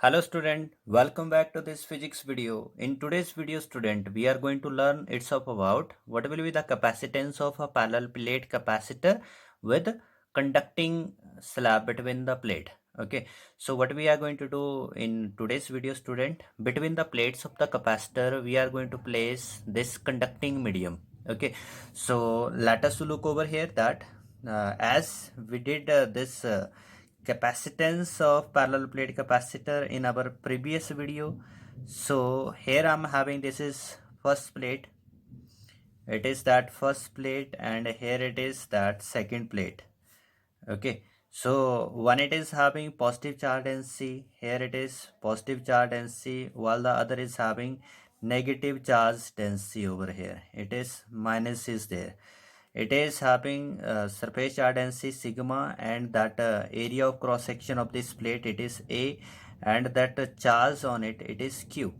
Hello student, welcome back to this physics video. In today's video student, we are going to learn itself about what will be the capacitance of a parallel plate capacitor with conducting slab between the plate. Okay, so what we are going to do in today's video student, between the plates of the capacitor, we are going to place this conducting medium. Okay, so let us look over here that as we did this capacitance of parallel plate capacitor in our previous video. So here I'm having, this is first plate, it is that first plate, and here it is that second plate. Okay, so one it is having positive charge density, here it is positive charge density, while the other is having negative charge density. Over here it is minus is there. It is having surface charge density sigma, and that area of cross section of this plate, it is A, and that charge on it, it is Q.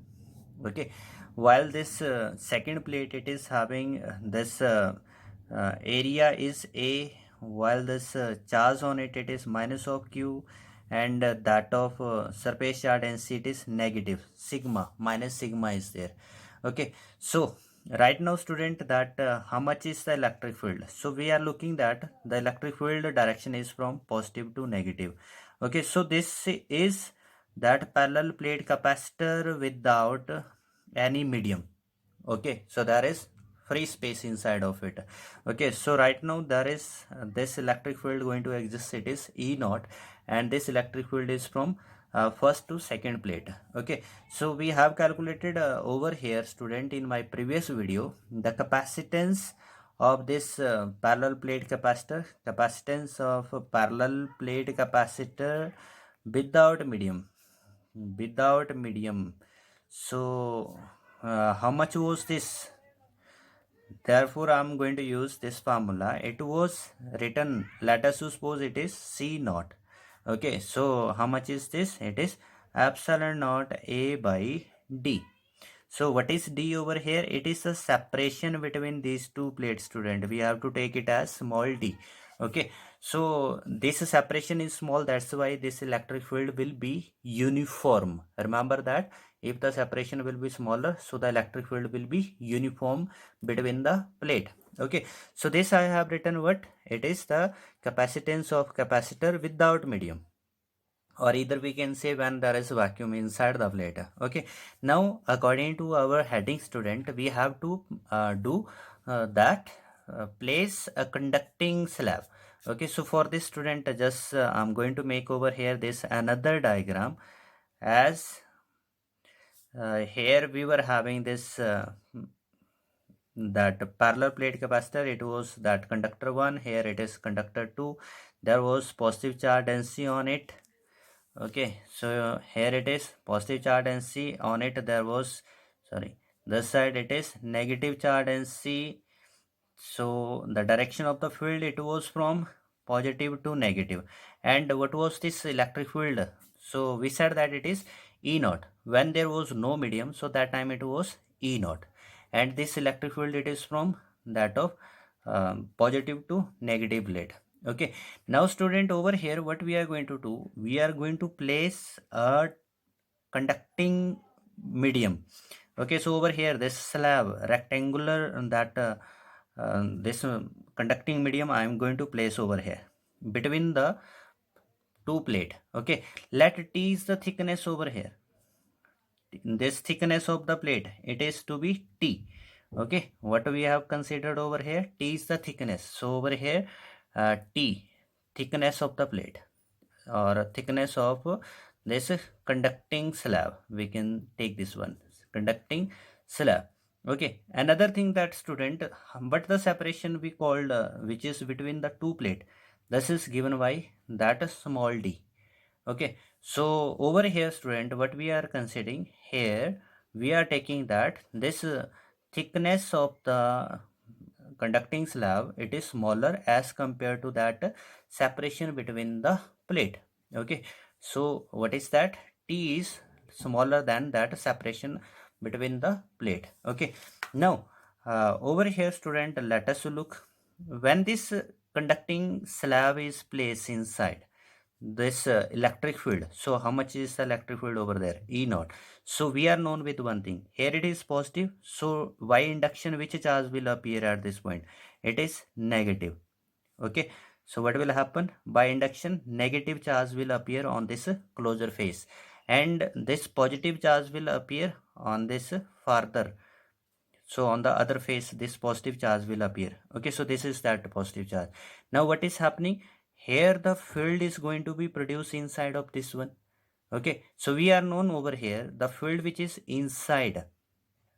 Okay, while this second plate, it is having this area is A, while this charge on it, it is minus of Q, and that of surface charge density, it is negative sigma, minus sigma is there. Okay, so right now student, that how much is the electric field? So we are looking that the electric field direction is from positive to negative. Okay, so this is that parallel plate capacitor without any medium. Okay, so there is free space inside of it. Okay, so right now there is this electric field going to exist, it is E naught, and this electric field is from first to second plate. Okay, so we have calculated over here student, in my previous video, the capacitance of this parallel plate capacitor, capacitance of a parallel plate capacitor without medium, without medium. So how much was this? Therefore I'm going to use this formula. It was written, let us suppose it is C naught. Okay, so how much is this? It is epsilon naught A by D. So what is D over here? It is a separation between these two plates student. We have to take it as small d. Okay, so this separation is small, that's why this electric field will be uniform. Remember that if the separation will be smaller, so the electric field will be uniform between the plate. Okay, so this I have written what? It is the capacitance of capacitor without medium, or either we can say when there is vacuum inside the plate. Okay, now according to our heading student, we have to do that place a conducting slab. Okay, so for this student, just I'm going to make over here this another diagram, as here we were having this that parallel plate capacitor, it was that conductor 1, here it is conductor 2, there was positive charge density on it. Okay, so here it is positive charge density on it, there was, sorry, this side it is negative charge density. So the direction of the field, it was from positive to negative. And what was this electric field? So we said that it is E naught. When there was no medium, so that time it was E naught. And this electric field, it is from that of positive to negative lead. Okay, now student, over here what we are going to do, we are going to place a conducting medium. Okay, so over here this slab rectangular, that this conducting medium I am going to place over here between the two plate. Okay, let T is the thickness over here, this thickness of the plate, it is to be T. Okay, what we have considered over here, T is the thickness. So over here T, thickness of the plate, or thickness of this conducting slab, we can take this one, conducting slab. Okay, another thing that student, but the separation we called which is between the two plate, this is given by that small d. Okay, so over here student, what we are considering here, we are taking that this thickness of the conducting slab, it is smaller as compared to that separation between the plate. Okay, so what is that? T is smaller than that separation between the plate. Okay, now over here student, let us look, when this conducting slab is placed inside, this electric field. So how much is the electric field over there? E naught. So we are known with one thing. Here it is positive. So by induction, which charge will appear at this point? It is negative. Okay. So what will happen? By induction, negative charge will appear on this closure face, and this positive charge will appear on this farther. So on the other face, this positive charge will appear. Okay, so this is that positive charge. Now what is happening? Here the field is going to be produced inside of this one. Okay, so we are known over here, the field which is inside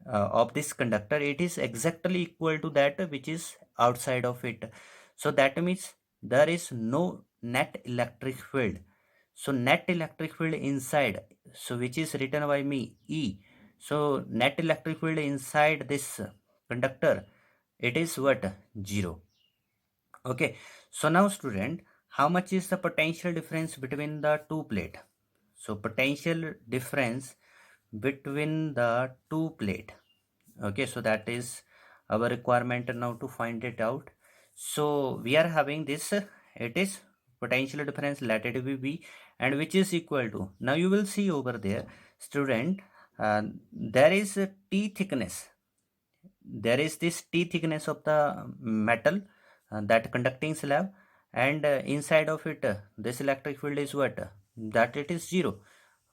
of this conductor, it is exactly equal to that which is outside of it. So that means there is no net electric field. So net electric field inside, so which is written by me E. So net electric field inside this conductor, it is what? 0. Okay, so now student, how much is the potential difference between the two plate? So potential difference between the two plate. Okay, so that is our requirement now to find it out. So we are having this, it is potential difference, let it be V, and which is equal to, now you will see over there student, there is a T thickness, there is this T thickness of the metal, that conducting slab, and inside of it, this electric field is what? That it is 0.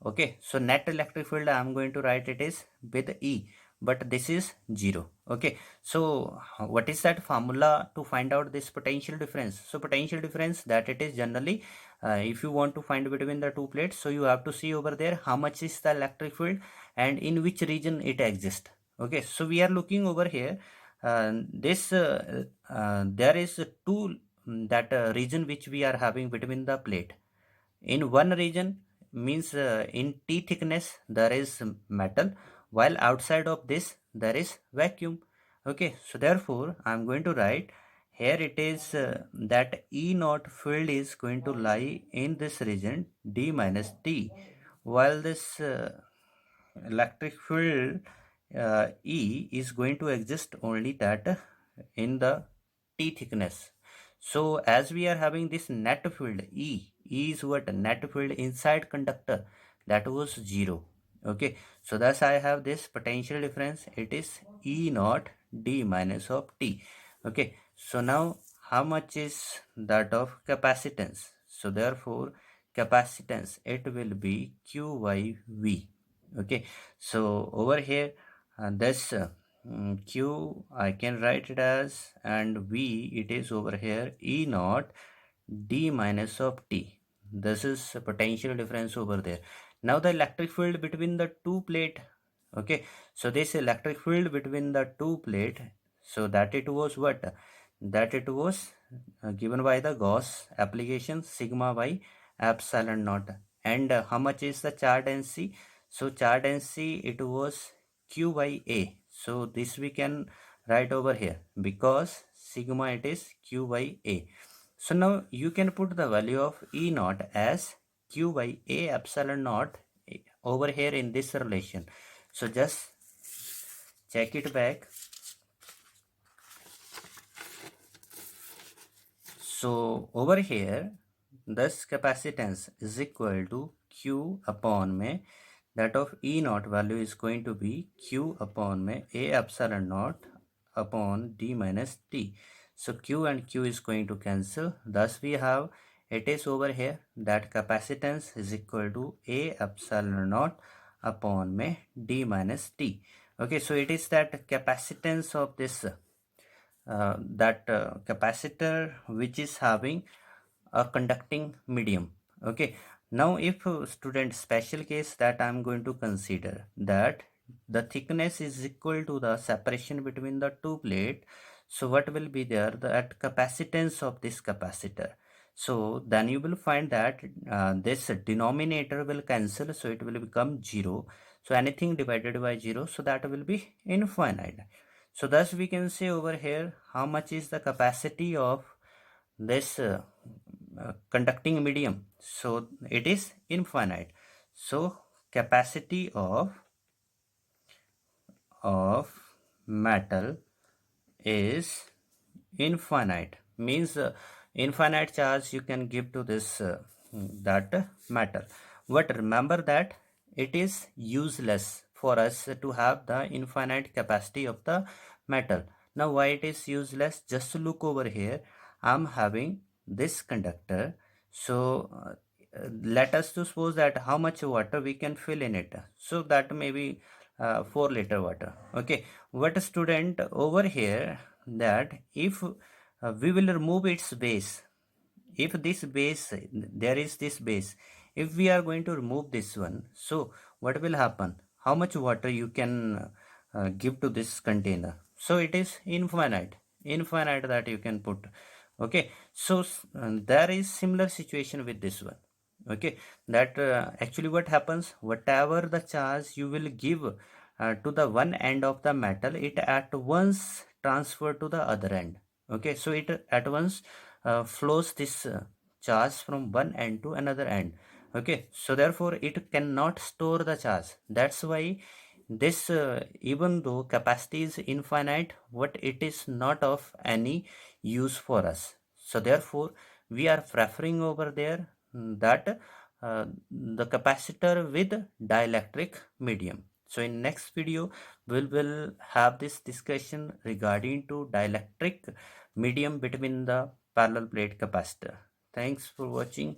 Okay, so net electric field I am going to write it is with E, but this is 0. Okay, so what is that formula to find out this potential difference? So potential difference, that it is generally, if you want to find between the two plates, so you have to see over there how much is the electric field and in which region it exists. Okay, so we are looking over here, there is two, that region which we are having between the plate. In one region means, in T thickness there is metal, while outside of this there is vacuum. Okay, so therefore I am going to write here, it is that E naught field is going to lie in this region D minus T, while this electric field E is going to exist only that in the T thickness. So as we are having this net field E is what? Net field inside conductor, that was 0. Okay, so thus I have this potential difference, it is E naught D minus of T. Okay, so now how much is that of capacitance? So therefore capacitance, it will be Q by V. Okay, so over here, this Q I can write it as, and V it is over here E naught D minus of T. This is a potential difference over there. Now the electric field between the two plate. Okay, so this electric field between the two plate, so that it was what? That it was given by the Gauss application, sigma by epsilon naught. And how much is the charge density? So charge density, it was Q by A. So this we can write over here, because sigma it is Q by A. So now you can put the value of E naught as Q by A epsilon naught over here in this relation. So just check it back. So over here, this capacitance is equal to Q upon me, that of E naught value is going to be Q upon me A epsilon naught upon D minus T. So Q and Q is going to cancel. Thus we have, it is over here, that capacitance is equal to A epsilon naught upon me D minus T. Okay, so it is that capacitance of this capacitor which is having a conducting medium. Okay, now if student, special case that I am going to consider, that the thickness is equal to the separation between the two plate, so what will be there? That capacitance of this capacitor. So then you will find that this denominator will cancel, so it will become 0. So anything divided by 0, so that will be infinite. So thus we can say over here how much is the capacity of this conducting medium. So it is infinite. So capacity of metal is infinite, means infinite charge you can give to this that metal. But remember that it is useless for us to have the infinite capacity of the metal. Now why it is useless? Just look over here. I'm having this conductor. So let us to suppose that how much water we can fill in it. So that may be 4 liter water. Okay. What student over here, that if we will remove its base, if this base, there is this base, if we are going to remove this one, so what will happen? How much water you can give to this container? So it is infinite that you can put. Okay, so there is similar situation with this one. Okay, that actually what happens, whatever the charge you will give to the one end of the metal, it at once transfer to the other end. Okay, so it at once flows this charge from one end to another end. Okay, so therefore it cannot store the charge. That's why this even though capacity is infinite, but it is not of any use for us. So therefore we are preferring over there that the capacitor with dielectric medium. So in next video we will have this discussion regarding to dielectric medium between the parallel plate capacitor. Thanks for watching.